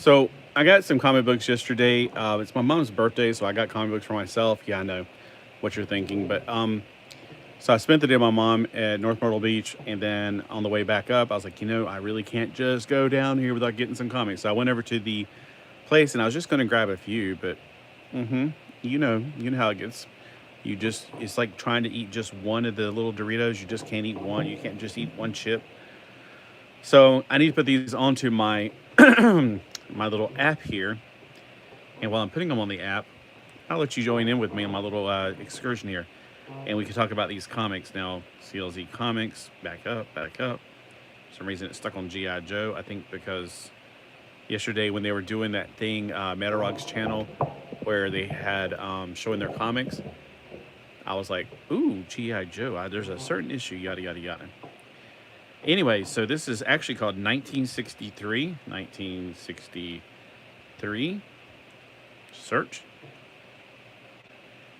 So I got some comic books yesterday. It's my mom's birthday, so I got comic books for myself. Yeah, I know what you're thinking, but so I spent the day with my mom at North Myrtle Beach, and then on the way back up, I was like, I really can't just go down here without getting some comics. So I went over to the place, and I was just going to grab a few, but hmm you know how it gets. It's like trying to eat just one of the little Doritos. You just can't eat one. You can't just eat one chip. So I need to put these onto my my little app here. And while I'm putting them on the app, I'll let you join in with me on my little excursion here. And we can talk about these comics now. CLZ Comics, back up, back up. For some reason it's stuck on G.I. Joe. I think because yesterday when they were doing that thing, Metarog's channel, where they had showing their comics, I was like, ooh, G.I. Joe. There's a certain issue, yada, yada, yada. Anyway, so this is actually called 1963. 1963. Search.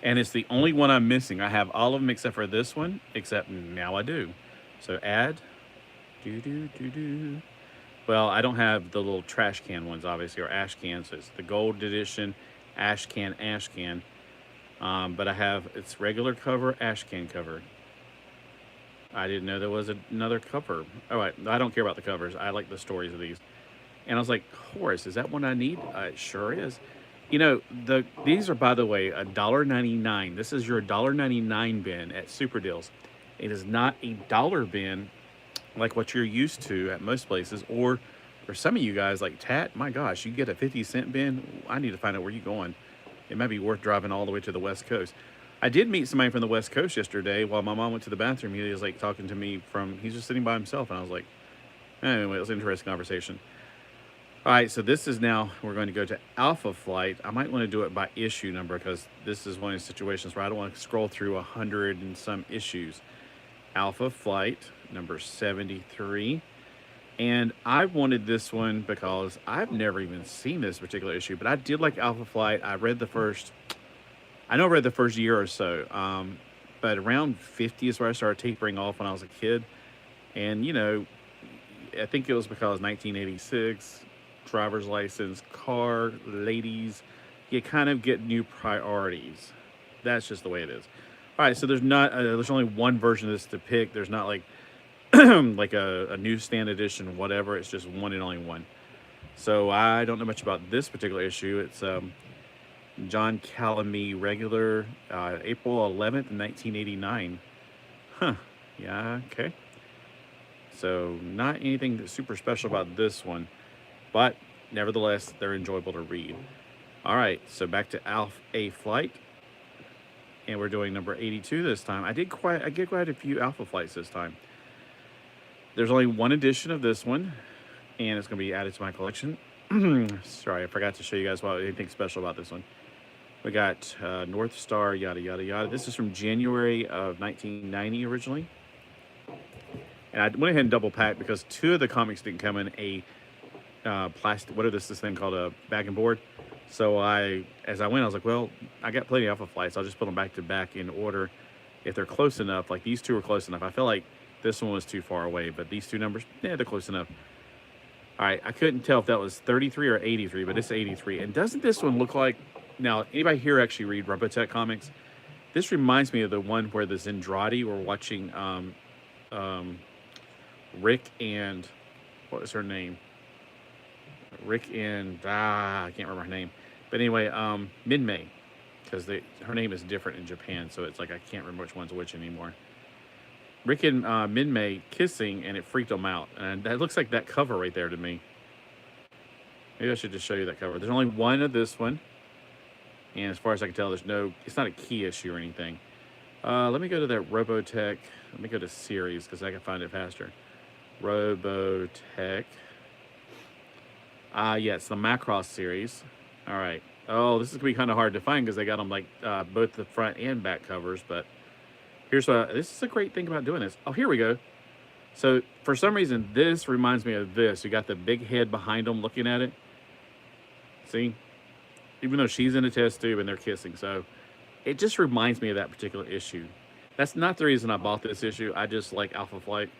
And it's the only one I'm missing. I have all of them except for this one, except now I do. So add. Well, I don't have the little trash can ones, obviously, or ash cans. So it's the gold edition, ash can. But I have its regular cover, ash can cover. I didn't know there was another cover. All right, I don't care about the covers. I like the stories of these. And I was like, Horace, is that one I need? It sure is. These are, by the way, $1.99. This is your $1.99 bin at Super Deals. It is not a dollar bin like what you're used to at most places. Or for some of you guys like Tat, my gosh, you get a 50-cent bin. I need to find out where you're going. It might be worth driving all the way to the West Coast. I did meet somebody from the West Coast yesterday while my mom went to the bathroom. He was like talking to me he's just sitting by himself. And I was like, anyway, it was an interesting conversation. All right, so this is now, we're going to go to Alpha Flight. I might want to do it by issue number because this is one of the situations where I don't want to scroll through 100 and some issues. Alpha Flight, number 73. And I wanted this one because I've never even seen this particular issue, but I did like Alpha Flight. I read the first year or so, but around 50 is where I started tapering off when I was a kid. And, I think it was because 1986, driver's license, car, ladies, you kind of get new priorities. That's just the way it is. All right, so there's only one version of this to pick. There's not like like a newsstand edition, whatever. It's just one and only one. So I don't know much about this particular issue. It's John Calamie regular, April 11th, 1989. Huh. Yeah, okay. So not anything super special about this one, but nevertheless, they're enjoyable to read. All right, so back to Alpha Flight, and we're doing number 82 this time. I get quite a few Alpha Flights this time. There's only one edition of this one, and it's going to be added to my collection. Sorry, I forgot to show you guys anything special about this one. We got North Star, yada, yada, yada. This is from January of 1990 originally. And I went ahead and double packed because two of the comics didn't come in a plastic, what is this thing called, a bag and board. So as I went, I was like, well, I got plenty of Alpha Flights. I'll just put them back to back in order if they're close enough. Like these two are close enough. I feel like this one was too far away, but these two numbers, yeah, they're close enough. All right, I couldn't tell if that was 33 or 83, but it's 83. And doesn't this one look like, now, anybody here actually read Robotech comics? This reminds me of the one where the Zendrati were watching Rick and, what was her name? Rick and, I can't remember her name. But anyway, Min-Mei, because her name is different in Japan, so it's like I can't remember which one's which anymore. Rick and Min-Mei kissing, and it freaked them out. And that looks like that cover right there to me. Maybe I should just show you that cover. There's only one of this one. And as far as I can tell, it's not a key issue or anything. Let me go to that Robotech. Let me go to series because I can find it faster. Robotech. Yeah, it's the Macross series. All right. Oh, this is going to be kind of hard to find because they got them like both the front and back covers. But this is a great thing about doing this. Oh, here we go. So for some reason, this reminds me of this. You got the big head behind them looking at it. See? Even though she's in a test tube and they're kissing. So it just reminds me of that particular issue. That's not the reason I bought this issue. I just like Alpha Flight.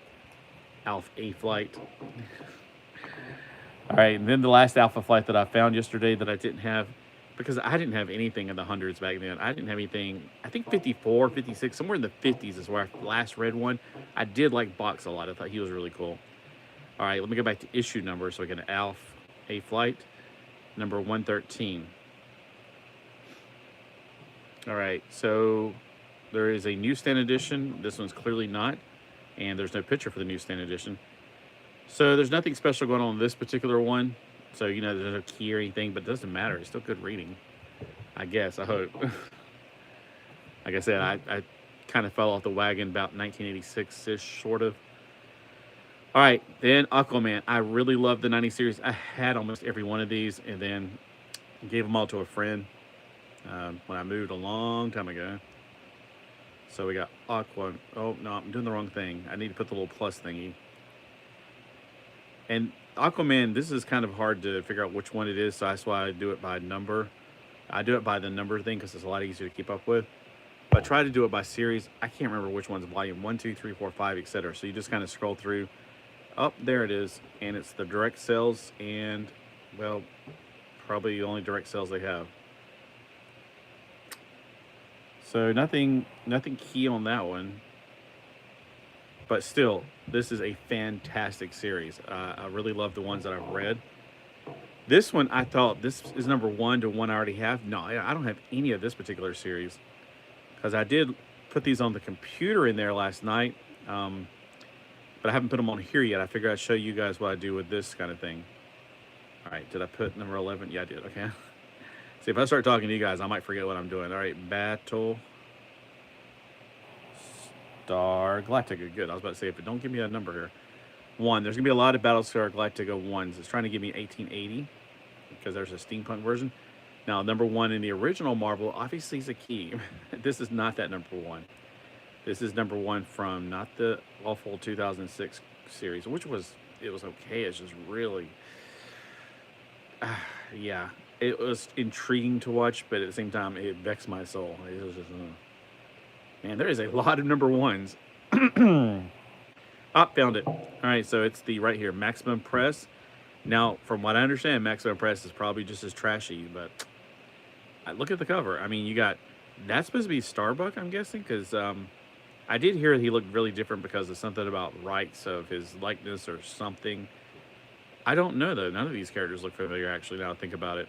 All right, and then the last Alpha flight that I found yesterday that I didn't have, because I didn't have anything in the hundreds back then. I didn't have anything, I think 54, 56, somewhere in the 50s is where I last read one. I did like Box a lot. I thought he was really cool. All right, let me go back to issue number so I get an Alpha A flight, number 113. All right, so there is a newsstand edition. This one's clearly not, and there's no picture for the newsstand edition. So there's nothing special going on this particular one. So, you know, there's no key or anything, but it doesn't matter. It's still good reading, I guess. I hope. Like I said, I kind of fell off the wagon about 1986-ish, sort of. All right, then Aquaman. I really love the 90 series. I had almost every one of these, and then gave them all to a friend when I moved a long time ago. So we got Aqua. Oh, no, I'm doing the wrong thing. I need to put the little plus thingy. And Aquaman, this is kind of hard to figure out which one it is, so that's why I do it by number. I do it by the number thing because it's a lot easier to keep up with. But I try to do it by series. I can't remember which one's volume 1, 2, 3, 4, 5, etc. So you just kind of scroll through. Oh, there it is. And it's the direct sales and, well, probably the only direct sales they have. So nothing key on that one. But still, this is a fantastic series. I really love the ones that I've read. This one, I thought this is number 1 to one I already have. No, I don't have any of this particular series because I did put these on the computer in there last night, but I haven't put them on here yet. I figured I'd show you guys what I do with this kind of thing. All right, did I put number 11? Yeah, I did. Okay. See, if I start talking to you guys, I might forget what I'm doing. All right, Battle Star Galactica. Good. I was about to say, if it don't give me a number here. 1. There's going to be a lot of Battlestar Galactica 1s. It's trying to give me 1880 because there's a steampunk version. Now, number 1 in the original Marvel obviously is a key. This is not that number 1. This is number 1 from not the awful 2006 series, which was, it was okay. It's just really, yeah. It was intriguing to watch, but at the same time, it vexed my soul. It was just, man, there is a lot of number 1s. Ah, found it. All right, so it's the right here, Maximum Press. Now, from what I understand, Maximum Press is probably just as trashy, but look at the cover. I mean, you got, that's supposed to be Starbuck, I'm guessing, because I did hear he looked really different because of something about rights of his likeness or something. I don't know, though. None of these characters look familiar, actually, now I think about it.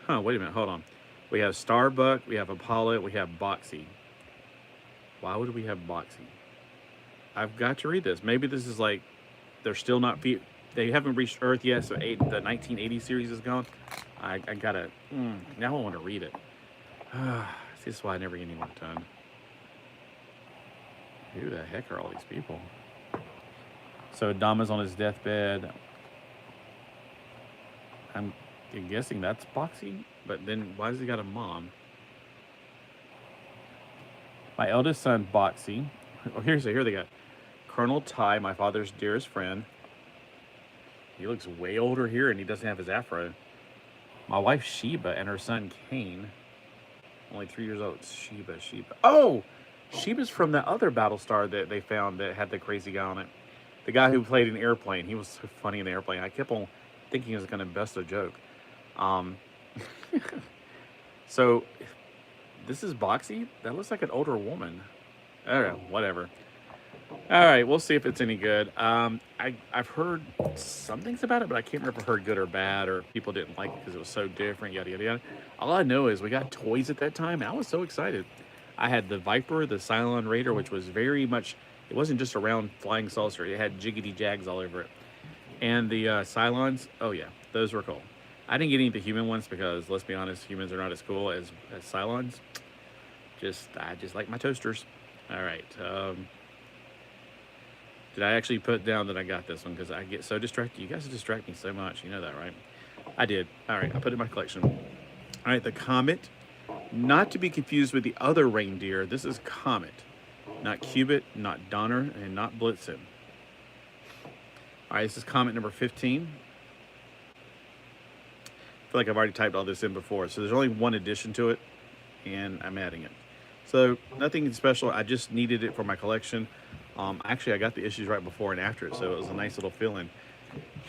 Huh, wait a minute, hold on. We have Starbuck, we have Apollo, we have Boxy. Why would we have Boxy? I've got to read this. Maybe this is like, they're still not, they haven't reached Earth yet, so the 1980 series is gone. I gotta, now I want to read it. This is why I never get any work done. Who the heck are all these people? So Dama's on his deathbed. I'm guessing that's Boxy, but then why does he got a mom? My eldest son, Boxy. Oh, here they got Colonel Ty, my father's dearest friend. He looks way older here, and he doesn't have his afro. My wife, Sheba, and her son, Kane. Only 3 years old. Sheba. Oh! Sheba's from that other Battlestar that they found that had the crazy guy on it. The guy who played an airplane. He was so funny in the airplane. I kept on thinking he was going to bust a joke. So, this is Boxy? That looks like an older woman. I don't know, whatever. All right, we'll see if it's any good. I've heard some things about it, but I can't remember if I heard good or bad, or people didn't like it because it was so different, yada, yada, yada. All I know is we got toys at that time, and I was so excited. I had the Viper, the Cylon Raider, which was very much, it wasn't just a round flying saucer. It had jiggity jags all over it. And the Cylons, oh yeah, those were cool. I didn't get any of the human ones because, let's be honest, humans are not as cool as Cylons. I just like my toasters. All right. Did I actually put down that I got this one? Because I get so distracted. You guys distract me so much. You know that, right? I did. All right. I put it in my collection. All right. The Comet. Not to be confused with the other reindeer. This is Comet. Not Cubit, not Donner, and not Blitzen. All right. This is Comet number 15. I feel like I've already typed all this in before. So there's only one addition to it, and I'm adding it. So nothing special. I just needed it for my collection. Actually, I got the issues right before and after it, so it was a nice little fill-in.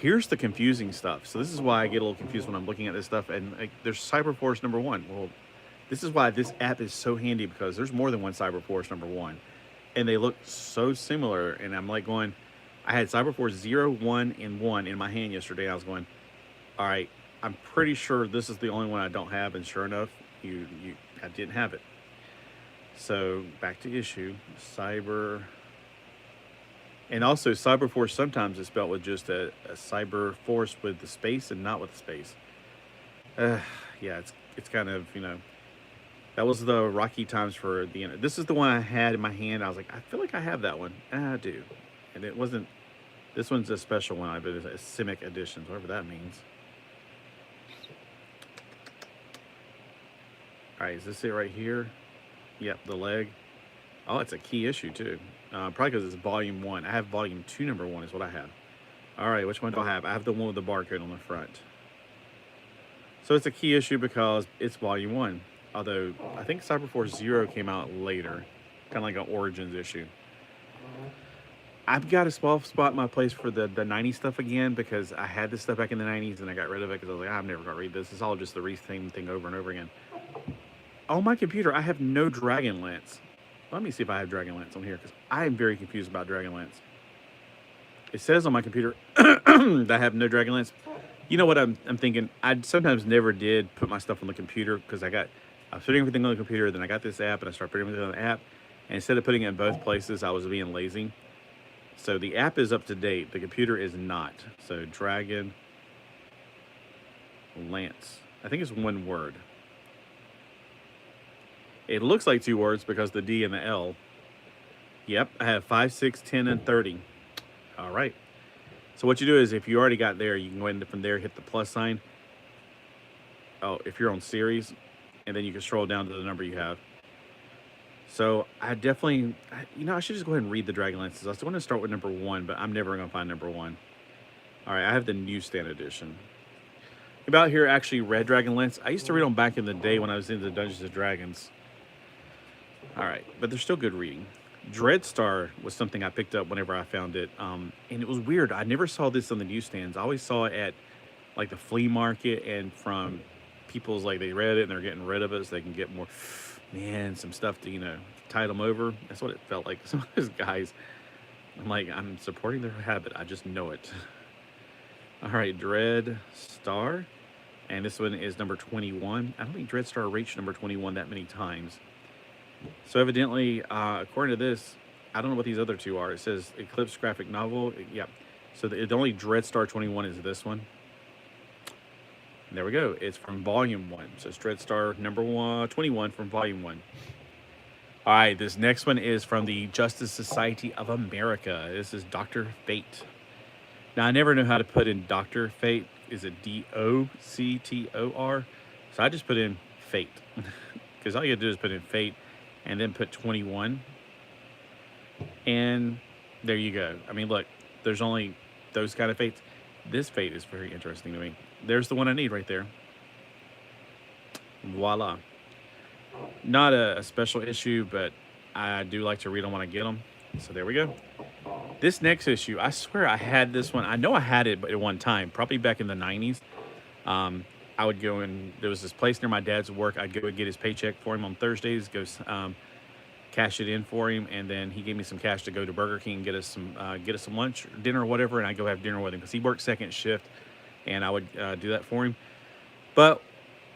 Here's the confusing stuff. So this is why I get a little confused when I'm looking at this stuff. And like, there's Cyberforce number 1. Well, this is why this app is so handy, because there's more than one Cyberforce number 1, and they look so similar. And I'm like going, I had Cyberforce 0, 1, and 1 in my hand yesterday. I was going, all right, I'm pretty sure this is the only one I don't have. And sure enough, I didn't have it. So back to issue, Cyber. And also, Cyberforce sometimes is spelled with just a cyber force with the space and not with the space. Yeah, it's kind of, that was the rocky times for the internet. This is the one I had in my hand. I was like, I feel like I have that one. And I do. And it wasn't, this one's a special one. I bet it's a Simic edition, whatever that means. All right, is this it right here? Yep, the leg. Oh, it's a key issue too. Probably because it's volume 1. I have volume 2, number 1 is what I have. All right, which one do I have? I have the one with the barcode on the front. So it's a key issue because it's volume 1. Although I think Cyberforce 0 came out later, kind of like an Origins issue. I've got a small spot in my place for the 90s stuff again, because I had this stuff back in the 90s and I got rid of it because I was like, I'm never going to read this. It's all just the same thing over and over again. On my computer, I have no Dragonlance. Let me see if I have Dragonlance on here, because I am very confused about Dragonlance. It says on my computer that I have no Dragonlance. You know what I'm thinking? I sometimes never did put my stuff on the computer, because I was putting everything on the computer, then I got this app and I started putting everything on the app. And instead of putting it in both places, I was being lazy. So the app is up to date. The computer is not. So Dragon Lance. I think it's one word. It looks like 2 words because the D and the L. Yep, I have 5, 6, 10, and 30. All right. So what you do is, if you already got there, you can go ahead and from there hit the plus sign. Oh, if you're on series, and then you can scroll down to the number you have. So I definitely, I should just go ahead and read the Dragonlances. I was going to start with number 1, but I'm never going to find number 1. All right, I have the newsstand edition. About here, actually read Dragonlance. I used to read them back in the day when I was into Dungeons and Dragons. All right, but they're still good reading. Dreadstar was something I picked up whenever I found it, and it was weird. I never saw this on the newsstands. I always saw it at like the flea market, and from people's, like, they read it and they're getting rid of it so they can get more, some stuff to, tide them over. That's what it felt like. Some of those guys, I'm like, I'm supporting their habit. I just know it. All right, Dreadstar, and this one is number 21. I don't think Dreadstar reached number 21 that many times. So evidently, according to this, I don't know what these other 2 are. It says Eclipse graphic novel. Yeah. So the only Dreadstar 21 is this one. And there we go. It's from volume 1. So it's Dreadstar number 21 from volume 1. All right. This next one is from the Justice Society of America. This is Dr. Fate. Now, I never know how to put in Dr. Fate. Is it DOCTOR? So I just put in Fate. Because all you have to do is put in Fate and then put 21. And there you go. I mean, look, there's only those kind of fates. This fate is very interesting to me. There's the one I need right there. Voila. Not a special issue, but I do like to read them when I get them. So there we go. This next issue, I swear I had this one. I know I had it at one time, probably back in the 90s. I would go and there was this place near my dad's work. I'd go and get his paycheck for him on Thursdays, go cash it in for him, and then he gave me some cash to go to Burger King and get us some lunch, or dinner, or whatever, and I'd go have dinner with him because he worked second shift, and I would do that for him. But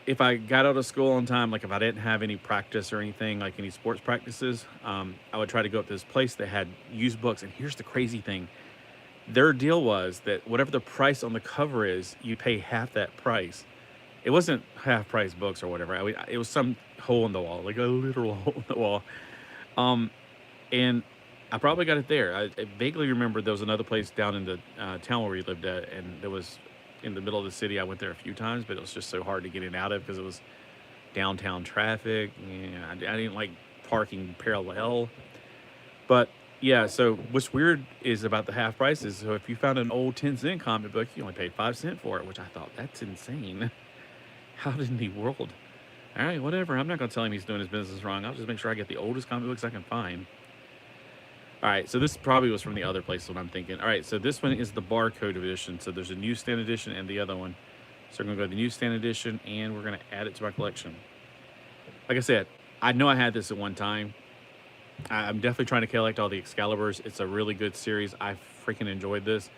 if I got out of school on time, like if I didn't have any practice or anything, like any sports practices, I would try to go up to this place that had used books. And here's the crazy thing. Their deal was that whatever the price on the cover is, you pay half that price. It wasn't half price books or whatever. It was some hole in the wall, like a literal hole in the wall. And I probably got it there. I vaguely remember there was another place down in the town where we lived at, and there was in the middle of the city. I went there a few times, but it was just so hard to get in and out of because it was downtown traffic. I didn't like parking parallel. But yeah, so what's weird is about the half prices. So if you found an old 10-cent comic book, you only paid 5 cents for it, which I thought, that's insane. How in the world? All right, whatever. I'm not going to tell him he's doing his business wrong. I'll just make sure I get the oldest comic books I can find. All right, so this probably was from the other place, what I'm thinking. All right, so this one is the barcode edition. So there's a newsstand edition and the other one. So we're going to go to the newsstand edition, and we're going to add it to my collection. Like I said, I know I had this at one time. I'm definitely trying to collect all the Excaliburs. It's a really good series. I freaking enjoyed this.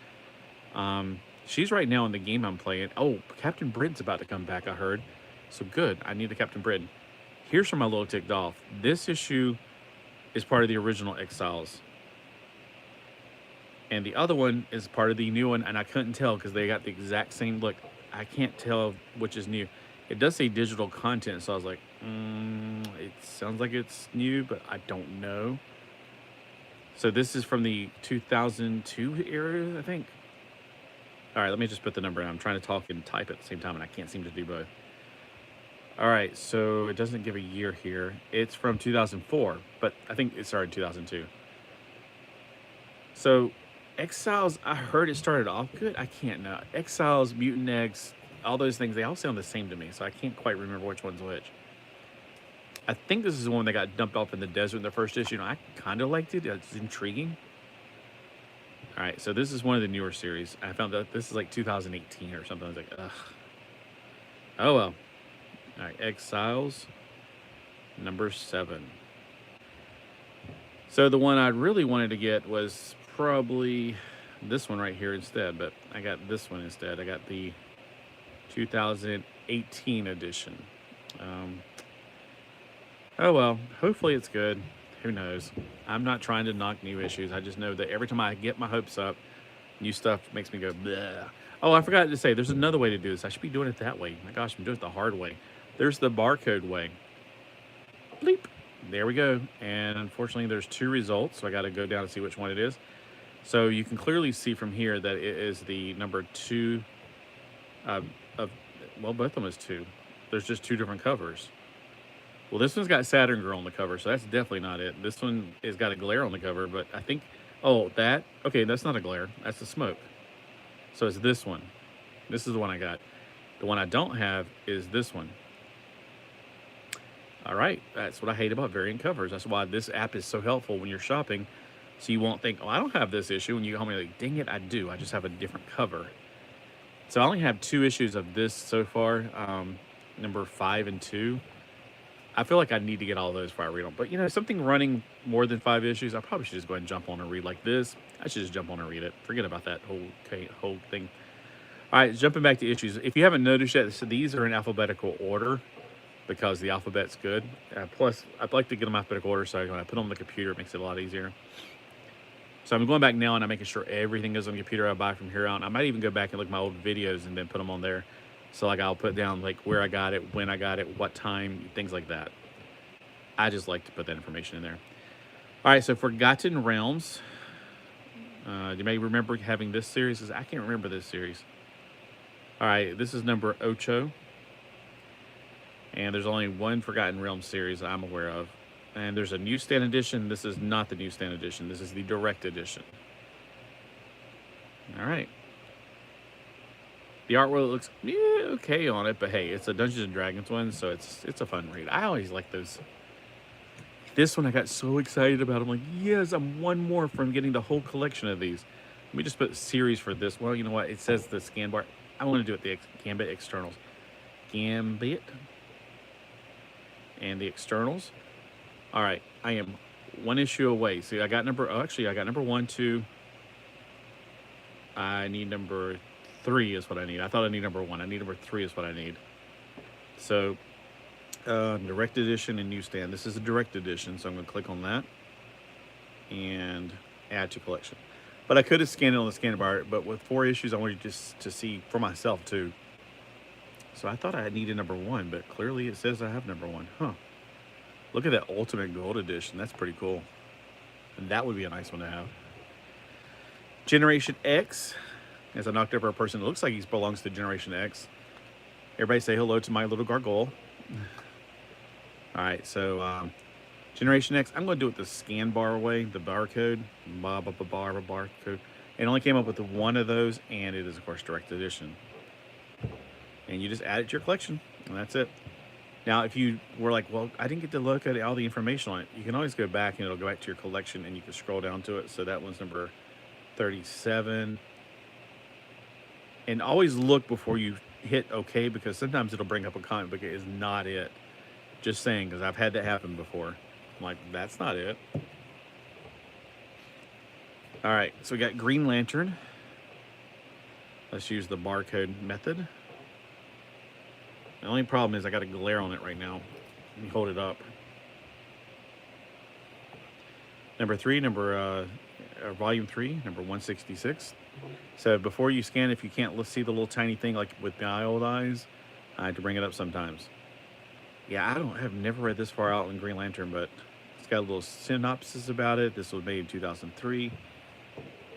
She's right now in the game I'm playing. Oh, Captain Briden's about to come back, I heard. So good. I need the Captain Briden. Here's where my little ticked off. This issue is part of the original Exiles. And the other one is part of the new one, and I couldn't tell because they got the exact same look. I can't tell which is new. It does say digital content, so I was like, it sounds like it's new, but I don't know. So this is from the 2002 era, I think. All right, let me just put the number in. I'm trying to talk and type at the same time, and I can't seem to do both. All right, so it doesn't give a year here. It's from 2004, but I think it started in 2002. So Exiles, I heard it started off good. I can't know. Exiles, Mutant X, all those things, they all sound the same to me, so I can't quite remember which one's which. I think this is the one that got dumped off in the desert in the first issue. I kind of liked it. It's intriguing. All right, so this is one of the newer series. I found out this is like 2018 or something. I was like, ugh. Oh, well. All right, Exiles, number 7. So the one I really wanted to get was probably this one right here instead, but I got this one instead. I got the 2018 edition. Oh well, hopefully it's good. Who knows? I'm not trying to knock new issues. I just know that every time I get my hopes up, new stuff makes me go bleh. Oh, I forgot to say, there's another way to do this. I should be doing it that way. My gosh, I'm doing it the hard way. There's the barcode way. Bleep. There we go. And unfortunately, there's 2 results, so I got to go down and see which one it is. So you can clearly see from here that it is the number 2 well, both of them is 2. There's just 2 different covers. Well, this one's got Saturn Girl on the cover, so that's definitely not it. This one has got a glare on the cover, but I think, oh, that, okay, that's not a glare. That's the smoke. So it's this one. This is the one I got. The one I don't have is this one. All right, that's what I hate about variant covers. That's why this app is so helpful when you're shopping, so you won't think, oh, I don't have this issue, and you call me like, dang it, I do. I just have a different cover. So I only have 2 issues of this so far, number 5 and 2. I feel like I need to get all those before I read them. But, you know, something running more than 5 issues, I probably should just go ahead and jump on and read like this. I should just jump on and read it. Forget about that whole thing. All right, jumping back to issues. If you haven't noticed yet, so these are in alphabetical order because the alphabet's good. Plus, I'd like to get them in alphabetical order, so when I put them on the computer, it makes it a lot easier. So I'm going back now and I'm making sure everything goes on the computer I buy from here on. I might even go back and look at my old videos and then put them on there. So like I'll put down like where I got it, when I got it, what time, things like that. I just like to put that information in there. All right, so Forgotten Realms. You may remember having this series. I can't remember this series. All right, this is number 8. And there's only one Forgotten Realms series I'm aware of. And there's a newsstand edition. This is not the newsstand edition. This is the direct edition. All right. The artwork looks okay on it, but hey, it's a Dungeons and Dragons one, so it's a fun read. I always like those. This one I got so excited about. I'm like, yes, I'm one more from getting the whole collection of these. Let me just put series for this. Well, you know what? It says the scan bar. I want to do it the Gambit externals. Gambit and the externals. All right, I am 1 issue away. See, I got number. Oh, actually, I got number 1, 2. I need number 3 is what I need. I thought I need number 1. I need number 3 is what I need. So, direct edition and newsstand. This is a direct edition, so I'm going to click on that and add to collection. But I could have scanned it on the scanner bar, but with 4 issues, I wanted just to see for myself too. So I thought I needed number 1, but clearly it says I have number 1. Huh. Look at that Ultimate Gold Edition. That's pretty cool. And that would be a nice one to have. Generation X. As I knocked over a person, it looks like he belongs to Generation X. Everybody say hello to my little gargoyle. All right, so Generation X, I'm going to do it the scan bar way, the barcode. Barcode. It only came up with one of those, and it is, of course, direct edition. And you just add it to your collection, and that's it. Now, if you were like, well, I didn't get to look at all the information on it, you can always go back and it'll go back to your collection and you can scroll down to it. So that one's number 37. And always look before you hit OK, because sometimes it'll bring up a comic book. It is not it. Just saying, because I've had that happen before. I'm like, that's not it. All right, so we got Green Lantern. Let's use the barcode method. The only problem is I got a glare on it right now. Let me hold it up. Number 3, volume 3, number 166. So before you scan, if you can't see the little tiny thing like with my old eyes, I had to bring it up sometimes. Yeah, I have never read this far out in Green Lantern, but it's got a little synopsis about it. This was made in 2003.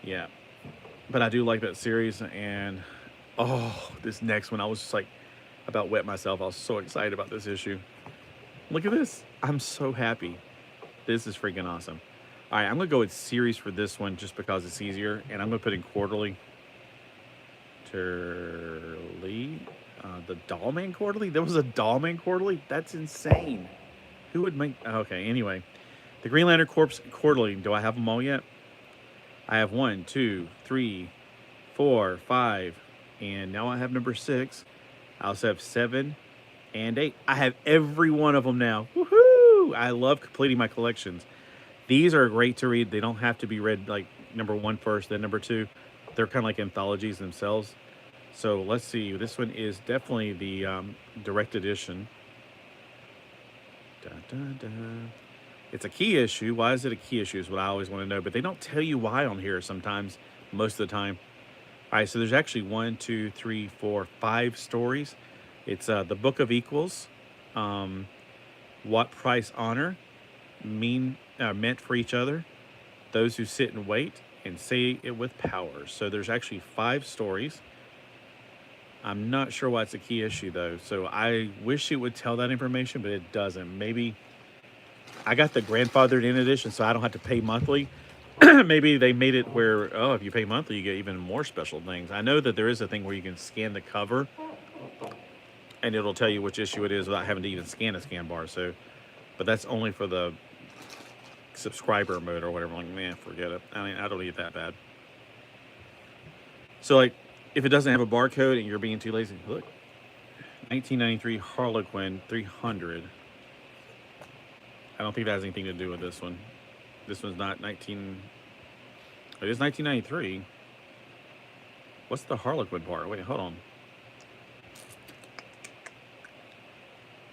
Yeah, but I do like that series. And oh, this next one, I was just like about wet myself. I was so excited about this issue. Look at this. I'm so happy. This is freaking awesome. All right, I'm going to go with series for this one just because it's easier. And I'm going to put in quarterly. The Dollman Quarterly? There was a Dollman Quarterly? That's insane. Who would make... Okay, anyway. The Green Lantern Corps Quarterly. Do I have them all yet? I have 1, 2, 3, 4, 5. And now I have number 6. I also have 7 and 8. I have every one of them now. Woohoo! I love completing my collections. These are great to read. They don't have to be read like number 1 first, then number 2. They're kind of like anthologies themselves. So let's see. This one is definitely the direct edition. It's a key issue. Why is it a key issue is what I always want to know. But they don't tell you why on here sometimes, most of the time. All right, so there's actually 1, 2, 3, 4, 5 stories. It's the Book of Equals, What Price Honor Meant for Each Other, Those Who Sit and Wait, and Say It With Power. So there's actually 5 stories. I'm not sure why it's a key issue, though. So I wish it would tell that information, but it doesn't. Maybe I got the grandfathered in edition, so I don't have to pay monthly. Maybe they made it where, oh, if you pay monthly, you get even more special things. I know that there is a thing where you can scan the cover, and it'll tell you which issue it is without having to even scan a scan bar. So, but that's only for the subscriber mode or whatever. I'm like, man, forget it. I mean, I don't need that bad. So, like, if it doesn't have a barcode and you're being too lazy, look, 1993 Harlequin 300. I don't think that has anything to do with this one. This one's not 19... It is 1993. What's the Harlequin part? Wait, hold on.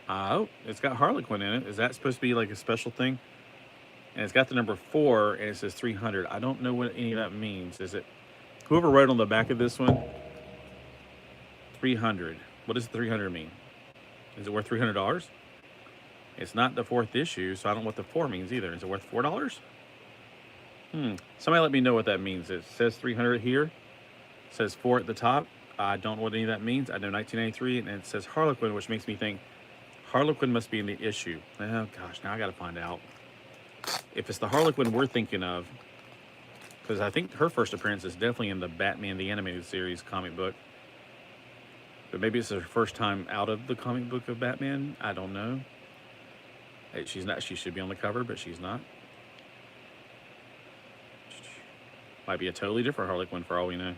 Oh, it's got Harlequin in it. Is that supposed to be like a special thing? And it's got the number 4, and it says 300. I don't know what any of that means. Is it... Whoever wrote on the back of this one, 300. What does 300 mean? Is it worth $300? It's not the 4th issue, so I don't know what the 4 means either. Is it worth $4? Somebody let me know what that means. It says 300 here. It says 4 at the top. I don't know what any of that means. I know 1993, and it says Harlequin, which makes me think Harlequin must be in the issue. Oh, gosh, now I got to find out. If it's the Harlequin we're thinking of, because I think her first appearance is definitely in the Batman the Animated Series comic book. But maybe it's her first time out of the comic book of Batman. I don't know. She's not. She should be on the cover, but she's not. Might be a totally different Harlequin for all we know.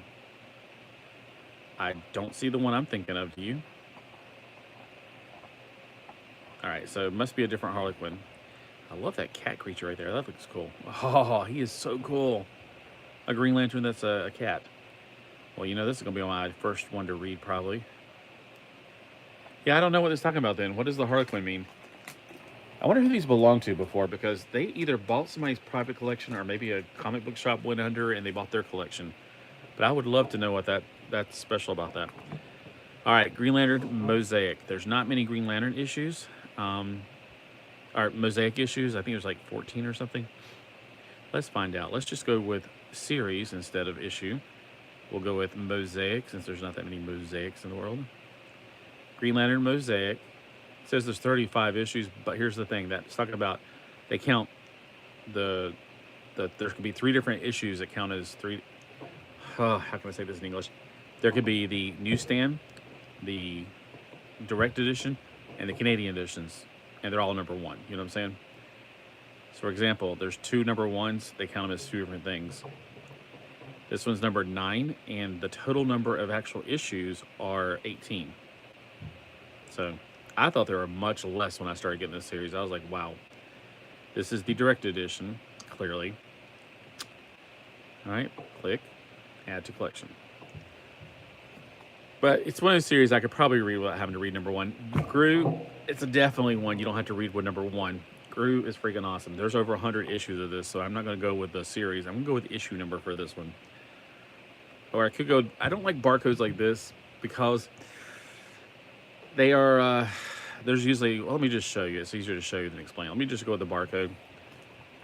I don't see the one I'm thinking of. Do you? All right, so it must be a different Harlequin. I love that cat creature right there. That looks cool. Oh, he is so cool. A Green Lantern that's a cat. Well, you know, this is going to be my first one to read, probably. Yeah, I don't know what it's talking about then. What does the Harlequin mean? I wonder who these belong to before, because they either bought somebody's private collection or maybe a comic book shop went under and they bought their collection. But I would love to know what that's special about that. All right, Green Lantern Mosaic. There's not many Green Lantern issues. Or Mosaic issues. I think there's like 14 or something. Let's find out. Let's just go with series instead of issue. We'll go with Mosaic, since there's not that many Mosaics in the world. Green Lantern Mosaic. It says there's 35 issues, but here's the thing. That's talking about, they count there could be 3 different issues that count as 3. How can I say this in English? There could be the newsstand, the direct edition, and the Canadian editions, and they're all number one. You know what I'm saying? So, for example, there's two number ones. They count them as two different things. This one's number 9, and the total number of actual issues are 18. So, I thought there were much less when I started getting this series. I was like, wow. This is the direct edition, clearly. All right, click, add to collection. But it's one of those series I could probably read without having to read number 1. Gru, it's definitely one you don't have to read with number 1. Gru is freaking awesome. There's over 100 issues of this, so I'm not going to go with the series. I'm going to go with the issue number for this one. Or I could go, I don't like barcodes like this because they are, there's usually, well, let me just show you. It's easier to show you than explain. Let me just go with the barcode.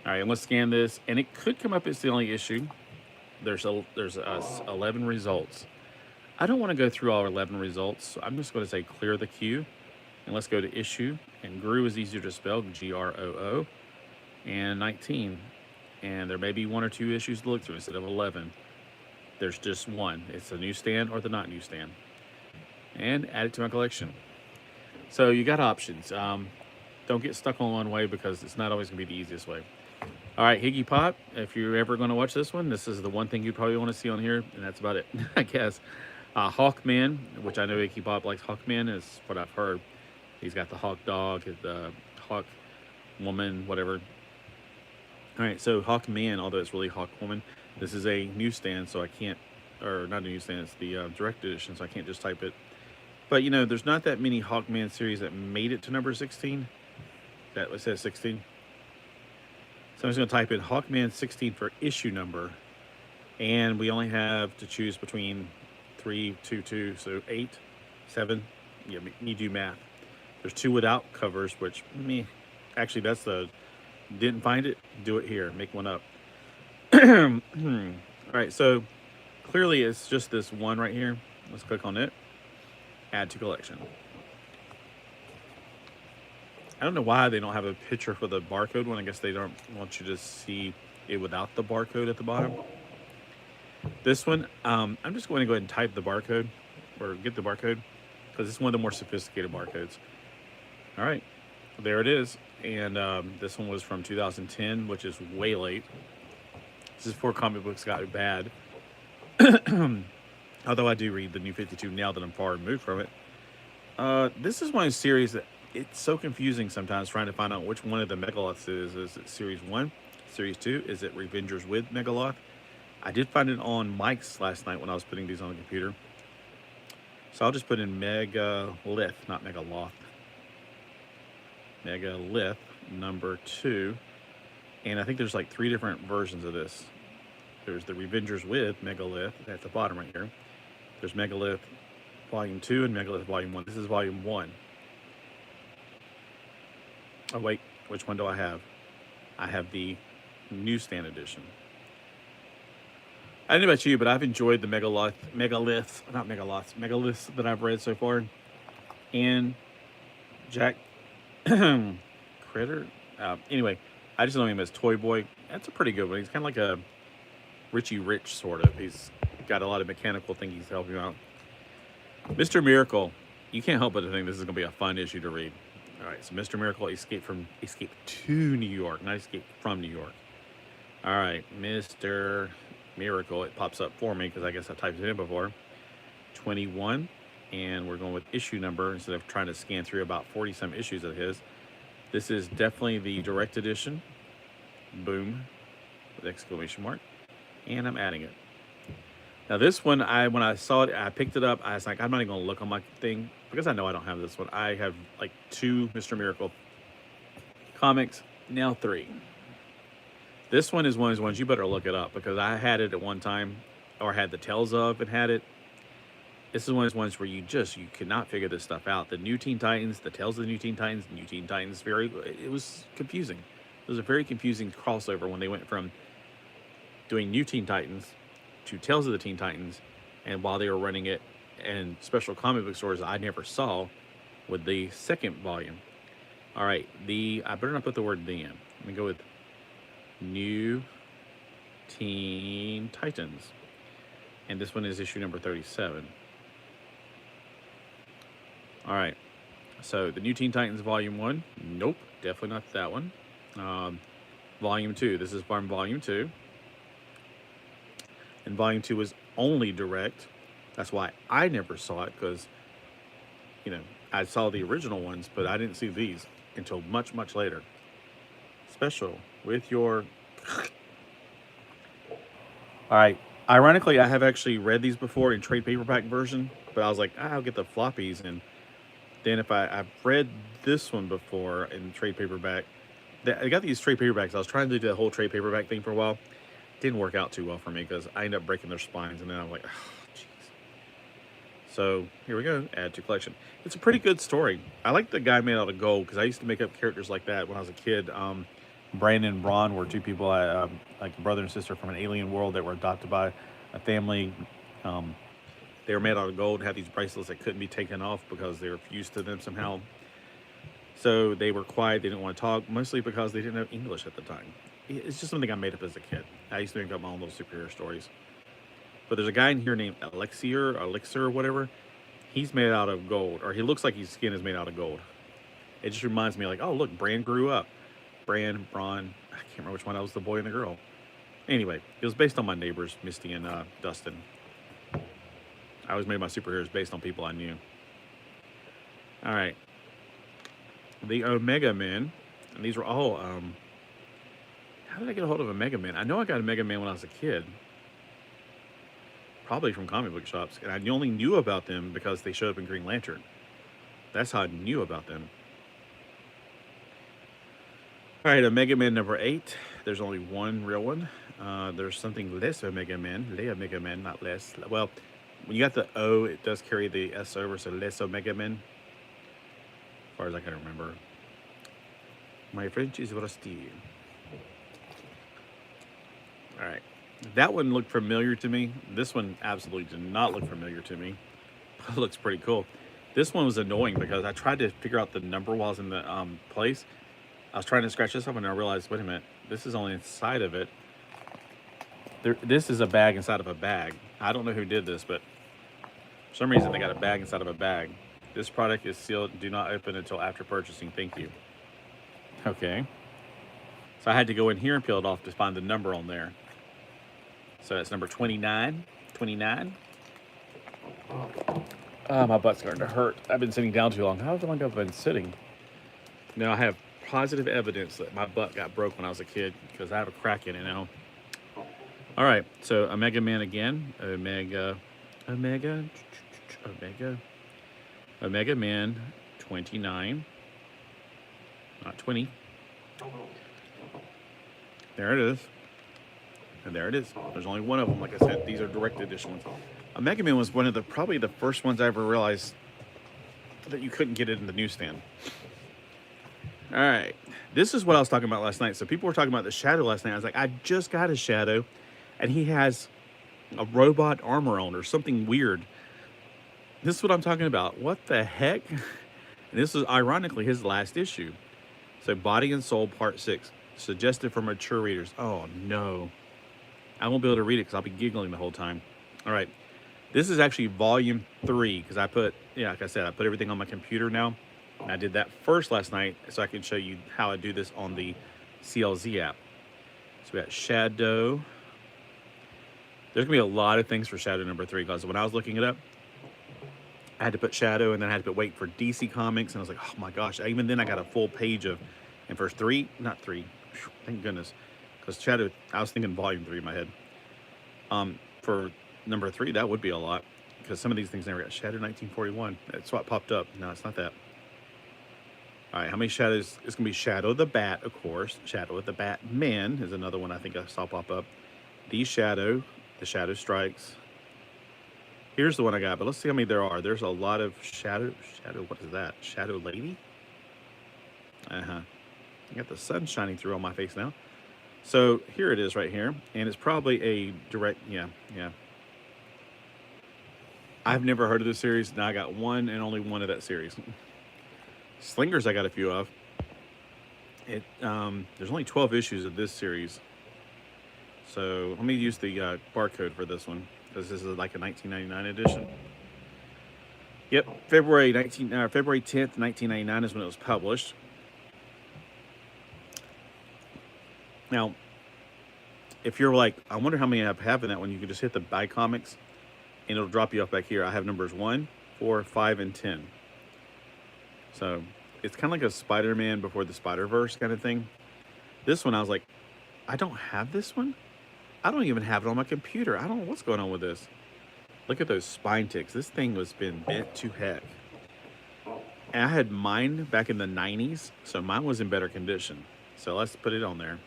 All right, and let's scan this. And it could come up as the only issue. There's 11 results. I don't want to go through all 11 results, so I'm just going to say clear the queue. And let's go to issue. And Gru is easier to spell, Groo. And 19. And there may be 1 or 2 issues to look through instead of 11. There's just one. It's the newsstand or the not newsstand. And add it to my collection. So you got options. Don't get stuck on one way because it's not always going to be the easiest way. All right, Higgy Pop, if you're ever going to watch this one, this is the one thing you probably want to see on here, and that's about it, I guess. Hawkman, which I know Higgy Pop likes Hawkman, is what I've heard. He's got the Hawk Dog, the Hawk Woman, whatever. All right, so Hawkman, although it's really Hawk Woman, this is a newsstand, so I can't, or not a newsstand, it's the direct edition, so I can't just type it. But, you know, there's not that many Hawkman series that made it to number 16. That says 16. So I'm just going to type in Hawkman 16 for issue number. And we only have to choose between 3, 2, 2, so 8, 7. Yeah, you do math. There's 2 without covers, which, actually, that's the, didn't find it, do it here, make one up. All right, so clearly it's just this one right here. Let's click on it. Add to collection. I don't know why they don't have a picture for the barcode one. I guess they don't want you to see it without the barcode at the bottom. This one, I'm just going to go ahead and type the barcode or get the barcode because it's one of the more sophisticated barcodes. All right, there it is. And this one was from 2010, which is way late. This is before comic books got bad. Although I do read the New 52 now that I'm far removed from it. This is one of the series that it's so confusing sometimes trying to find out which one of the Megaloths is. Is it Series 1? Series 2? Is it Revengers with Megaloth? I did find it on Mike's last night when I was putting these on the computer. So I'll just put in Megalith, not Megaloth. Megalith number 2. And I think there's like 3 different versions of this. There's the Revengers with Megalith at the bottom right here. There's Megalith Volume 2 and Megalith Volume 1. This is Volume 1. Oh, wait. Which one do I have? I have the newsstand edition. I don't know about you, but I've enjoyed the megaliths that I've read so far. And Jack Critter. Anyway, I just know him as Toy Boy. That's a pretty good one. He's kind of like a Richie Rich, sort of. He's got a lot of mechanical things he's helping out. Mr. Miracle. You can't help but to think this is going to be a fun issue to read. All right, so Mr. Miracle escaped to New York, not escaped from New York. All right, Mr. Miracle. It pops up for me because I guess I typed it in before. 21, and we're going with issue number instead of trying to scan through about 40-some issues of his. This is definitely the direct edition. Boom, with exclamation mark. And I'm adding it. Now this one, when I saw it, I picked it up. I was like, I'm not even going to look on my thing because I know I don't have this one. I have like 2 Mr. Miracle comics, now 3. This one is one of those ones you better look it up because I had it at one time, or had the Tales of and had it. This is one of those ones where you could not figure this stuff out. The New Teen Titans, the Tales of the New Teen Titans, it was confusing. It was a very confusing crossover when they went from doing New Teen Titans to Tales of the Teen Titans, and while they were running it in special comic book stores I never saw with the second volume. All right, I better not put the word "the" in. Let me go with New Teen Titans, and this one is issue number 37. All right, So the New Teen Titans Volume 1, nope, definitely not that one. Volume 2, this is from Volume 2. And Volume 2 was only direct. That's why I never saw it, because, you know, I saw the original ones, but I didn't see these until much, much later. Special with your... All right. Ironically, I have actually read these before in trade paperback version, but I was like, I'll get the floppies. And then if I've read this one before in trade paperback, I got these trade paperbacks. I was trying to do the whole trade paperback thing for a while. Didn't work out too well for me because I ended up breaking their spines, and then I'm like, oh, jeez. So here we go, add to collection. It's a pretty good story. I like the guy made out of gold, because I used to make up characters like that when I was a kid. Brandon and Braun were two people, like a brother and sister from an alien world that were adopted by a family. They were made out of gold, had these bracelets that couldn't be taken off because they were fused to them somehow. So they were quiet, they didn't want to talk, mostly because they didn't know English at the time. It's just something I made up as a kid. I used to make up my own little superhero stories. But there's a guy in here named Elixir, or whatever. He's made out of gold, or he looks like his skin is made out of gold. It just reminds me, like, oh, look, Bran grew up. Braun, I can't remember which one. That was the boy and the girl. Anyway, it was based on my neighbors, Misty and Dustin. I always made my superheroes based on people I knew. All right. The Omega Men, and these were all, how did I get a hold of a Mega Man? I know I got a Mega Man when I was a kid. Probably from comic book shops. And I only knew about them because they showed up in Green Lantern. That's how I knew about them. All right, Omega Man number 8. There's only one real one. There's something less Omega Man. Le Omega Man, not less. Well, when you got the O, it does carry the S over, so less Omega Man. As far as I can remember. My French is rusty. All right. That one looked familiar to me. This one absolutely did not look familiar to me. It looks pretty cool. This one was annoying because I tried to figure out the number while I was in the place. I was trying to scratch this up and I realized, wait a minute, this is only inside of it. This is a bag inside of a bag. I don't know who did this, but for some reason they got a bag inside of a bag. This product is sealed. Do not open until after purchasing. Thank you. Okay. So I had to go in here and peel it off to find the number on there. So that's number 29. 29. My butt's starting to hurt. I've been sitting down too long. How long have I been sitting? Now I have positive evidence that my butt got broke when I was a kid because I have a crack in it now. All right, so Omega Man again. Omega Man 29. Not 20. There it is. And there it is. There's only one of them. Like I said, these are direct edition ones. Omega Man was one of probably the first ones I ever realized that you couldn't get it in the newsstand. All right. This is what I was talking about last night. So people were talking about the Shadow last night. I was like, I just got a Shadow, and he has a robot armor on or something weird. This is what I'm talking about. What the heck? And this is ironically his last issue. So Body and Soul Part 6. Suggested for mature readers. Oh, no. I won't be able to read it because I'll be giggling the whole time. All right. This is actually volume 3 because I put, like I said, I put everything on my computer now. And I did that first last night so I can show you how I do this on the CLZ app. So we got Shadow. There's going to be a lot of things for Shadow number 3 because when I was looking it up, I had to put Shadow and then I had to wait for DC Comics. And I was like, oh my gosh. Even then I got a full page of, and for 3, not 3, thank goodness. Because Shadow, I was thinking volume 3 in my head. For number 3, that would be a lot. Because some of these things never got Shadow 1941. That's what popped up. No, it's not that. All right, how many shadows? It's going to be Shadow the Bat, of course. Shadow the Batman is another one I think I saw pop up. The Shadow Strikes. Here's the one I got, but let's see how many there are. There's a lot of Shadow, what is that? Shadow Lady? I got the sun shining through on my face now. So here it is right here, and it's probably a direct, yeah. I've never heard of this series. Now I got one and only one of that series. Slingers I got a few of. There's only 12 issues of this series. So let me use the barcode for this one because this is like a 1999 edition. Yep, February 10th, 1999 is when it was published. Now, if you're like, I wonder how many I have in that one, you can just hit the buy comics and it'll drop you off back here. I have numbers 1, 4, 5, and 10. So it's kind of like a Spider-Man before the Spider-Verse kind of thing. This one, I was like, I don't have this one? I don't even have it on my computer. I don't know what's going on with this. Look at those spine ticks. This thing was been bent to heck. And I had mine back in the 90s, so mine was in better condition. So let's put it on there.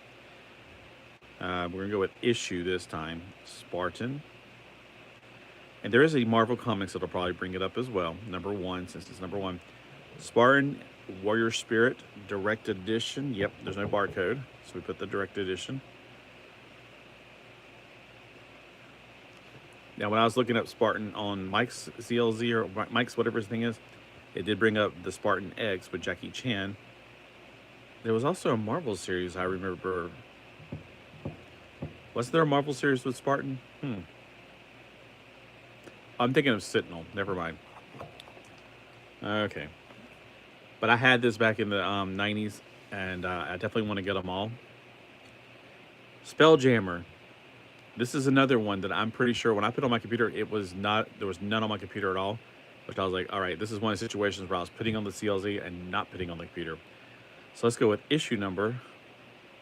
We're going to go with issue this time. Spartan. And there is a Marvel Comics that'll probably bring it up as well. Number 1, since it's number 1. Spartan Warrior Spirit Direct Edition. Yep, there's no barcode, so we put the Direct Edition. Now, when I was looking up Spartan on Mike's CLZ or Mike's whatever his thing is, it did bring up the Spartan X with Jackie Chan. There was also a Marvel series, I remember. Was there a Marvel series with Spartan? I'm thinking of Sentinel. Never mind. Okay. But I had this back in the 90s, and I definitely want to get them all. Spelljammer. This is another one that I'm pretty sure when I put on my computer, it was not, there was none on my computer at all. Which I was like, all right, this is one of the situations where I was putting on the CLZ and not putting on the computer. So let's go with issue number.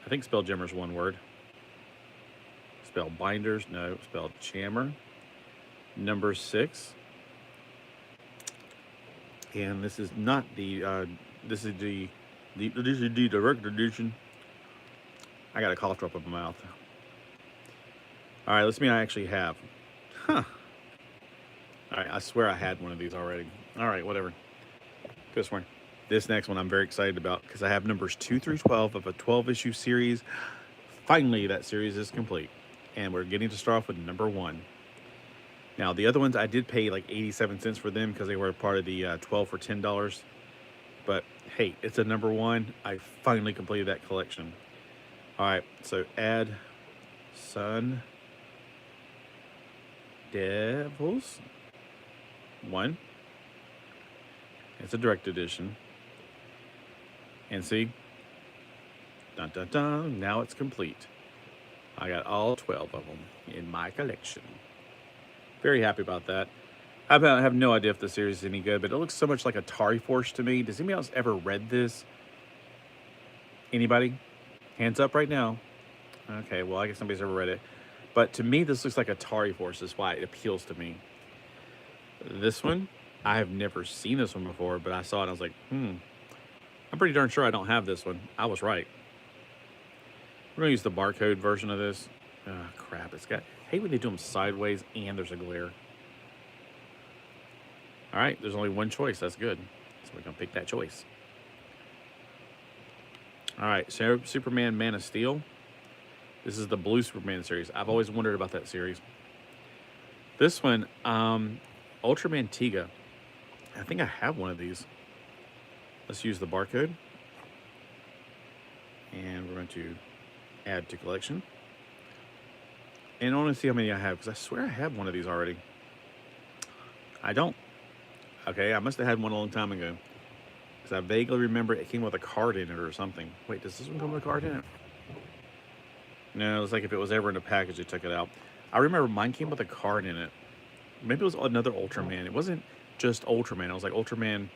I think Spelljammer is one word. Spellbinders, no. Spelljammer. Number 6. And this is not the, this is the direct edition. I got a cough drop in my mouth. All right, let's see. I actually have. Huh. All right, I swear I had one of these already. All right, whatever. This one. This next one I'm very excited about because I have numbers 2 through 12 of a 12-issue series. Finally, that series is complete. And we're getting to start off with number 1. Now, the other ones, I did pay like 87 cents for them because they were part of the 12 for $10. But, hey, it's a number 1. I finally completed that collection. All right, so add Sun Devils 1. It's a direct edition. And see, dun dun dun, now it's complete. I got all 12 of them in my collection. Very happy about that. I have no idea if the series is any good, but it looks so much like Atari Force to me. Does anybody else ever read this? Anybody? Hands up right now. Okay, well, I guess nobody's ever read it. But to me, this looks like Atari Force. That's why it appeals to me. This one, I have never seen this one before, but I saw it and I was like, I'm pretty darn sure I don't have this one. I was right. We're going to use the barcode version of this. Oh, crap. It's got... I hate when they do them sideways and there's a glare. All right, there's only one choice. That's good. So we're going to pick that choice. All right, so Superman Man of Steel. This is the Blue Superman series. I've always wondered about that series. This one, Ultraman Tiga. I think I have one of these. Let's use the barcode. And we're going to add to collection. And I want to see how many I have, because I swear I have one of these already. I don't. Okay, I must have had one a long time ago. Because I vaguely remember it came with a card in it or something. Wait, does this one come with a card in it? No, it's like if it was ever in a package, they took it out. I remember mine came with a card in it. Maybe it was another Ultraman. It wasn't just Ultraman. It was like Ultraman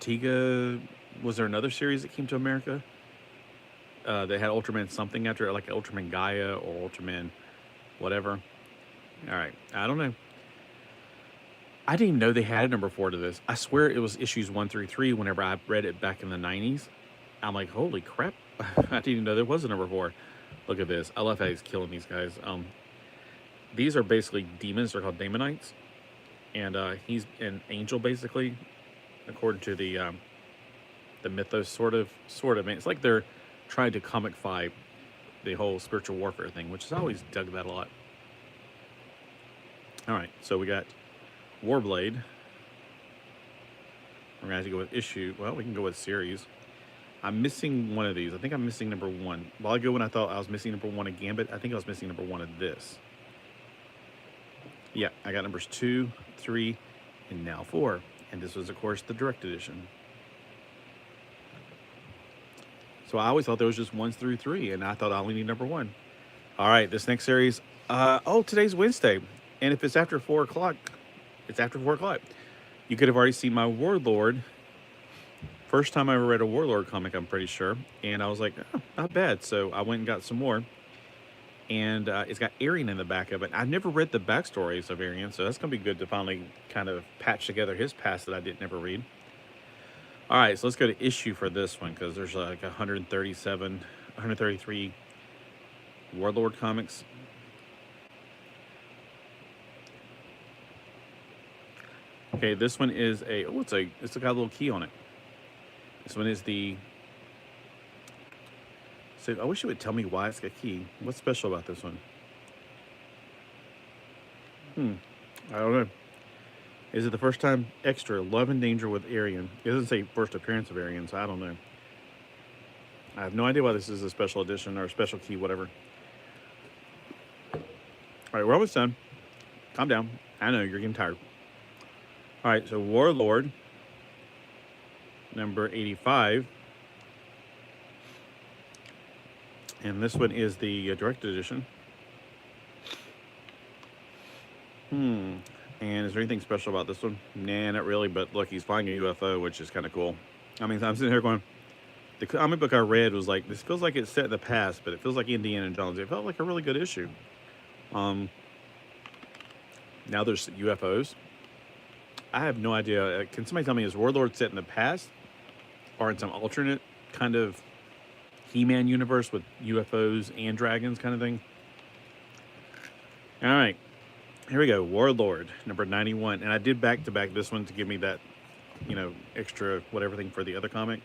Tiga. Was there another series that came to America? They had Ultraman something after it, like Ultraman Gaia or Ultraman whatever. All right, I don't know. I didn't even know they had a number 4 to this. I swear it was issues 1 through 3 whenever I read it back in the 90s. I'm like, holy crap. I didn't even know there was a number 4. Look at this. I love how he's killing these guys. These are basically demons. They're called Daemonites. And he's an angel, basically, according to the mythos, sort of. Man, it's like they're trying to comicify the whole spiritual warfare thing, which is I always dug that a lot. All right, so we got Warblade. We're gonna have to go with issue. Well, we can go with series. I'm missing one of these. I think I'm missing number 1. A while ago when I thought I was missing number 1 of Gambit, I think I was missing number 1 of this. Yeah, I got numbers 2, 3, and now 4. And this was, of course, the direct edition. So I always thought there was just 1s through 3, and I thought I only need number 1. All right, this next series. Today's Wednesday, and if it's after 4 o'clock, it's after 4 o'clock. You could have already seen my Warlord. First time I ever read a Warlord comic, I'm pretty sure, and I was like, oh, not bad. So I went and got some more, and it's got Arian in the back of it. I've never read the backstories of Arian, so that's gonna be good to finally kind of patch together his past that I didn't ever read. All right, so let's go to issue for this one, because there's like 133 Warlord comics. Okay, this one is it's got a little key on it. This one is so I wish it would tell me why it's got a key. What's special about this one? I don't know. Is it the first time extra, Love and Danger with Arian? It doesn't say first appearance of Arian, so I don't know. I have no idea why this is a special edition or a special key, whatever. All right, we're almost done. Calm down. I know, you're getting tired. All right, so Warlord, number 85. And this one is the direct edition. And is there anything special about this one? Nah, not really, but look, he's flying a UFO, which is kind of cool. I mean, I'm sitting here going, the comic book I read was like, this feels like it's set in the past, but it feels like Indiana Jones. It felt like a really good issue. Now there's UFOs. I have no idea. Can somebody tell me, is Warlord set in the past or in some alternate kind of He-Man universe with UFOs and dragons kind of thing? All right. Here we go, Warlord, number 91. And I did back-to-back this one to give me that, extra whatever thing for the other comic.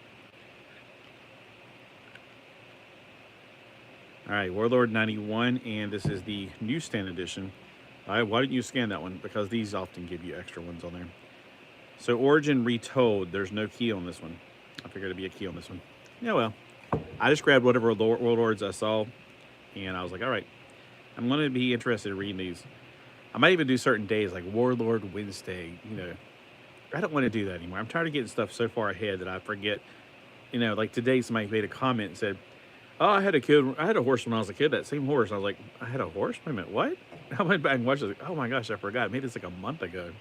All right, Warlord 91, and this is the newsstand edition. All right, why didn't you scan that one? Because these often give you extra ones on there. So, Origin Retold, there's no key on this one. I figured it'd be a key on this one. Yeah, well, I just grabbed whatever Warlords I saw, and I was like, all right, I'm going to be interested in reading these. I might even do certain days like Warlord Wednesday. I don't want to do that anymore. I'm tired of getting stuff so far ahead that I forget. Like today somebody made a comment and said, oh, I had a horse when I was a kid, that same horse. I was like, I had a horse? Wait a minute, what? I went back and watched it. Like, oh my gosh, I forgot. Maybe it's like a month ago.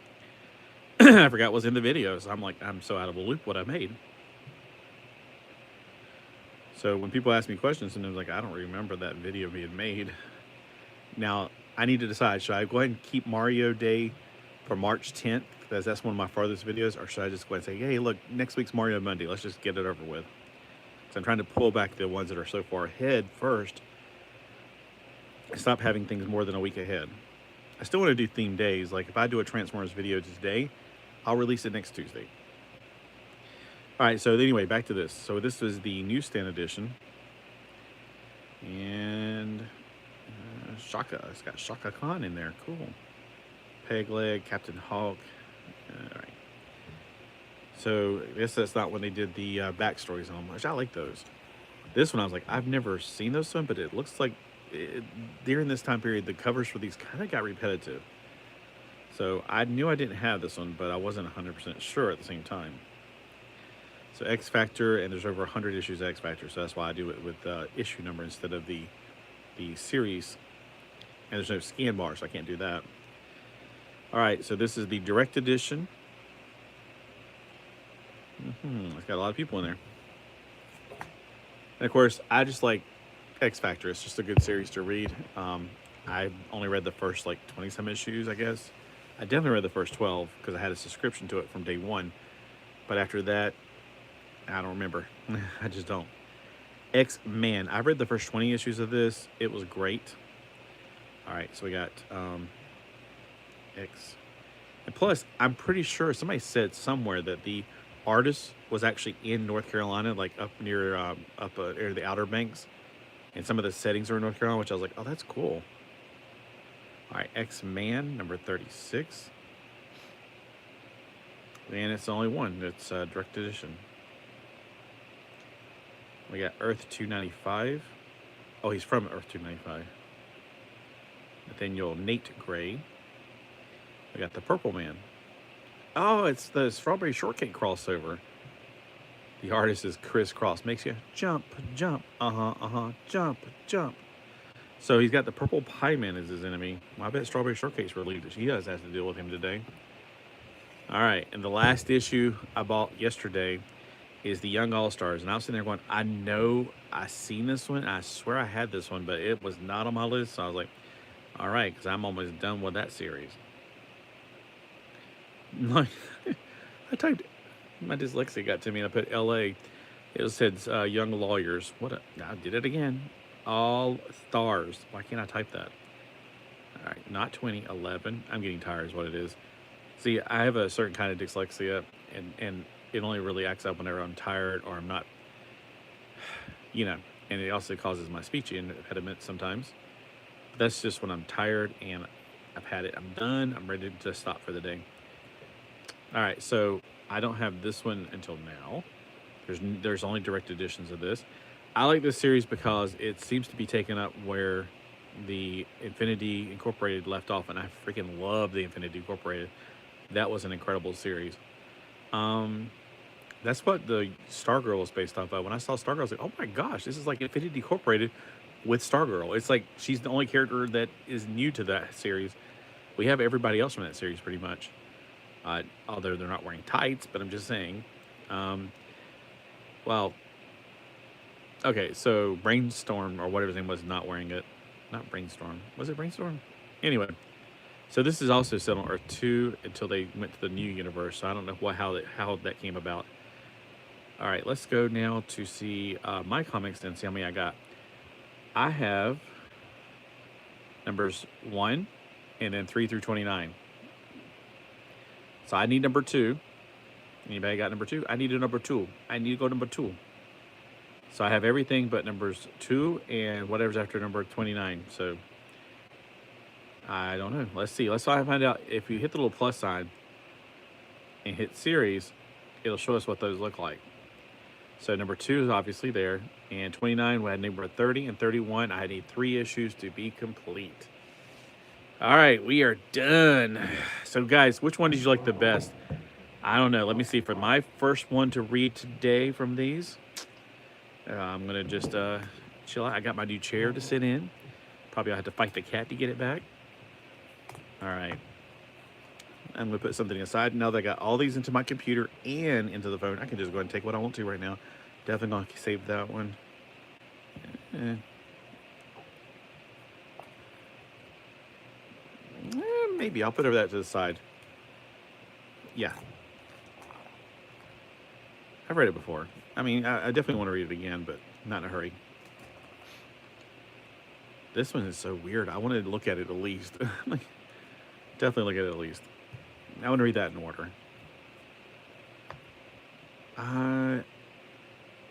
I forgot what was in the video. So I'm like, I'm so out of the loop what I made. So when people ask me questions, sometimes like, I don't remember that video being made. Now, I need to decide, should I go ahead and keep Mario Day for March 10th, because that's one of my farthest videos, or should I just go ahead and say, hey, look, next week's Mario Monday, let's just get it over with. Because I'm trying to pull back the ones that are so far ahead first, and stop having things more than a week ahead. I still want to do themed days. Like if I do a Transformers video today, I'll release it next Tuesday. All right, so anyway, back to this. So this is the newsstand edition. And Shaka, it's got Shaka Khan in there, cool. Pegleg, Captain Hulk. All right. So I guess that's not when they did the backstories on them, which I like those. This one I was like, I've never seen those one, but it looks like during this time period, the covers for these kind of got repetitive. So I knew I didn't have this one, but I wasn't 100% sure at the same time. So X Factor, and there's over 100 issues of X Factor, so that's why I do it with issue number instead of the series. And there's no scan bar, so I can't do that. All right, so this is the direct edition. It's got a lot of people in there. And of course, I just like X Factor. It's just a good series to read. I only read the first like 20-some issues, I guess. I definitely read the first 12 because I had a subscription to it from day one. But after that, I don't remember. I just don't. X-Man. I read the first 20 issues of this. It was great. All right, so we got X. And plus, I'm pretty sure somebody said somewhere that the artist was actually in North Carolina, like up near near the Outer Banks. And some of the settings are in North Carolina, which I was like, oh, that's cool. All right, X-Man, number 36. And it's the only one. It's direct edition. We got Earth 295. Oh, he's from Earth 295. Nathaniel Nate Gray. We got the Purple Man. Oh, it's the strawberry shortcake crossover. The artist is crisscross. Makes you jump, jump, jump, jump. So he's got the purple pie man as his enemy. Well, I bet strawberry shortcake's relieved that she does have to deal with him today. All right, and the last issue I bought yesterday is the Young All Stars, and I was sitting there going, I know I seen this one. I swear I had this one, but it was not on my list. So I was like, all right, because I'm almost done with that series. Like, I typed, my dyslexia got to me, and I put L.A. It said Young Lawyers. I did it again. All Stars. Why can't I type that? All right, not 2011. I'm getting tired is what it is. See, I have a certain kind of dyslexia, and it only really acts up whenever I'm tired or I'm not, and it also causes my speech impediment sometimes. But that's just when I'm tired and I've had it. I'm done. I'm ready to stop for the day. All right, so I don't have this one until now. There's only direct editions of this. I like this series because it seems to be taking up where the Infinity Incorporated left off, and I freaking love the Infinity Incorporated. That was an incredible series. That's what the Stargirl was based off of. When I saw Stargirl, I was like, oh my gosh, this is like Infinity Incorporated with Stargirl. It's like she's the only character that is new to that series. We have everybody else from that series pretty much. Although they're not wearing tights, but I'm just saying. Well, okay, so Brainstorm, or whatever his name was, not wearing it. Not Brainstorm. Was it Brainstorm? Anyway, so this is also set on Earth 2 until they went to the new universe. So I don't know how that came about. All right, let's go now to see my comics and see how many I got. I have numbers 1 and then 3 through 29. So I need number 2. Anybody got number 2? I need a number 2. I need to go number 2. So I have everything but numbers 2 and whatever's after number 29. So I don't know. Let's see. Let's try to find out. If you hit the little plus sign and hit series, it'll show us what those look like. So number 2 is obviously there. And 29, we had number 30 and 31. I need 3 issues to be complete. All right, we are done. So guys, which one did you like the best? I don't know. Let me see. For my first one to read today from these, I'm going to just chill out. I got my new chair to sit in. Probably I'll have to fight the cat to get it back. All right. I'm going to put something aside. Now that I got all these into my computer and into the phone, I can just go ahead and take what I want to right now. Definitely going to save that one. Maybe I'll put that to the side. Yeah. I've read it before. I mean, I definitely want to read it again, but not in a hurry. This one is so weird. I wanted to look at it at least. Definitely look at it at least. I want to read that in order. I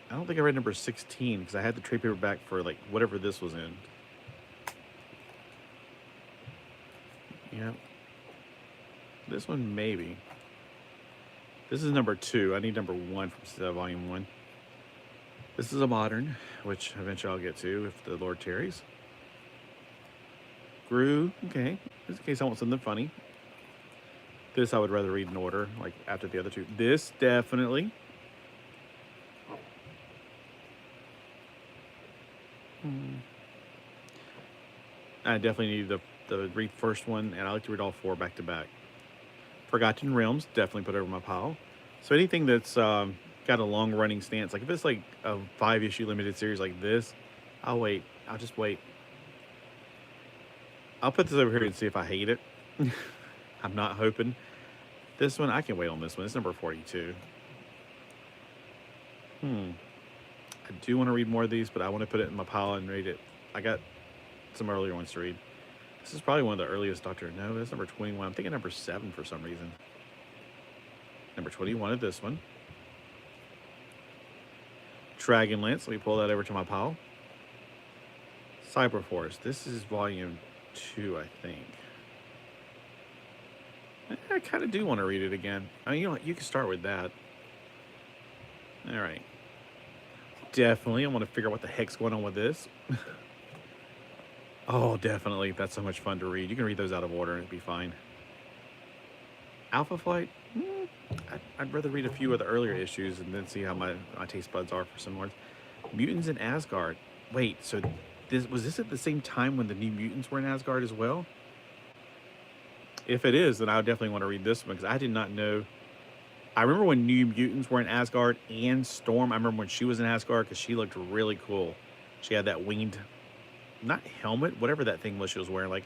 don't think I read number 16 because I had the trade paperback for like whatever this was in. Yeah. This one maybe. This is number 2. I need number 1 from volume 1. This is a modern, which eventually I'll get to if the Lord tarries. Gru, okay. Just in case I want something funny. This I would rather read in order, like after the other 2. This definitely. I definitely need the read first one, and I like to read all 4 back to back. Forgotten Realms, definitely put over my pile. So anything that's got a long running stance, like if it's like a 5-issue limited series like this, I'll wait. I'll just wait. I'll put this over here and see if I hate it. I'm not hoping. This one, I can wait on this one. It's number 42. I do want to read more of these, but I want to put it in my pile and read it. I got some earlier ones to read. This is probably one of the earliest Doctor No. That's number 21. I'm thinking number 7 for some reason. Number 21 of this one. Dragonlance. Let me pull that over to my pile. Cyberforce. This is volume 2, I think. I kind of do want to read it again. I mean, you can start with that. All right. Definitely. I want to figure out what the heck's going on with this. Oh, definitely. That's so much fun to read. You can read those out of order and it'll be fine. Alpha Flight, I'd rather read a few of the earlier issues and then see how my taste buds are for some words. Mutants in Asgard. Wait, so was this at the same time when the New Mutants were in Asgard as well? If it is, then I would definitely want to read this one because I did not know. I remember when New Mutants were in Asgard and Storm. I remember when she was in Asgard because she looked really cool. She had that winged, not helmet, whatever that thing was she was wearing, like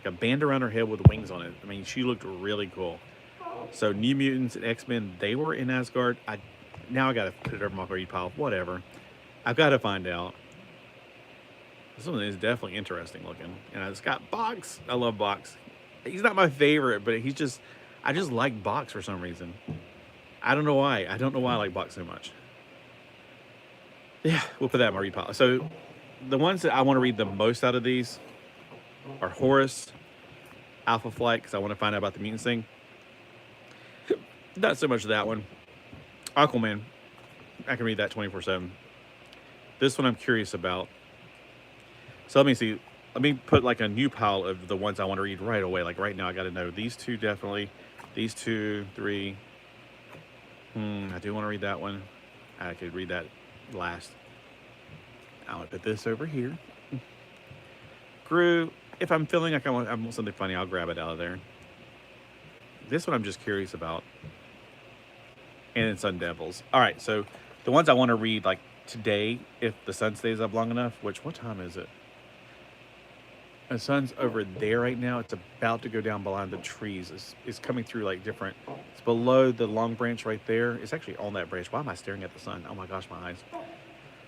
a band around her head with wings on it. I mean, she looked really cool. So New Mutants and X-Men, they were in Asgard. Now I got to put it over my read pile. Whatever. I've got to find out. This one is definitely interesting looking. And it's got Box. I love Box. He's not my favorite, but I just like Box for some reason. I don't know why. I don't know why I like Box so much. Yeah, we'll put that in my read pile. So the ones that I want to read the most out of these are Horus, Alpha Flight, because I want to find out about the mutants thing. Not so much that one. Aquaman, I can read that 24/7. This one I'm curious about. So let me see. Let me put like a new pile of the ones I want to read right away. Like right now, I got to know these two definitely. These 2, 3. I do want to read that one. I could read that last. I'm going to put this over here. Gru, if I'm feeling like I want something funny, I'll grab it out of there. This one I'm just curious about. And then Sun Devils. All right, so the ones I want to read like today, if the sun stays up long enough, what time is it? The sun's over there right now. It's about to go down behind the trees. It's coming through like different. It's below the long branch right there. It's actually on that branch. Why am I staring at the sun? Oh my gosh, my eyes.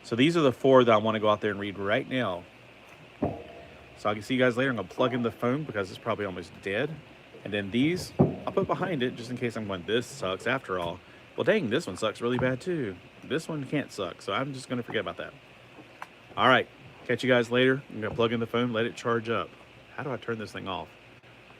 So these are the 4 that I want to go out there and read right now. So I can see you guys later. I'm going to plug in the phone because it's probably almost dead. And then these, I'll put behind it just in case I'm going, this sucks after all. Well, dang, this one sucks really bad too. This one can't suck. So I'm just going to forget about that. All right. Catch you guys later. I'm going to plug in the phone, let it charge up. How do I turn this thing off?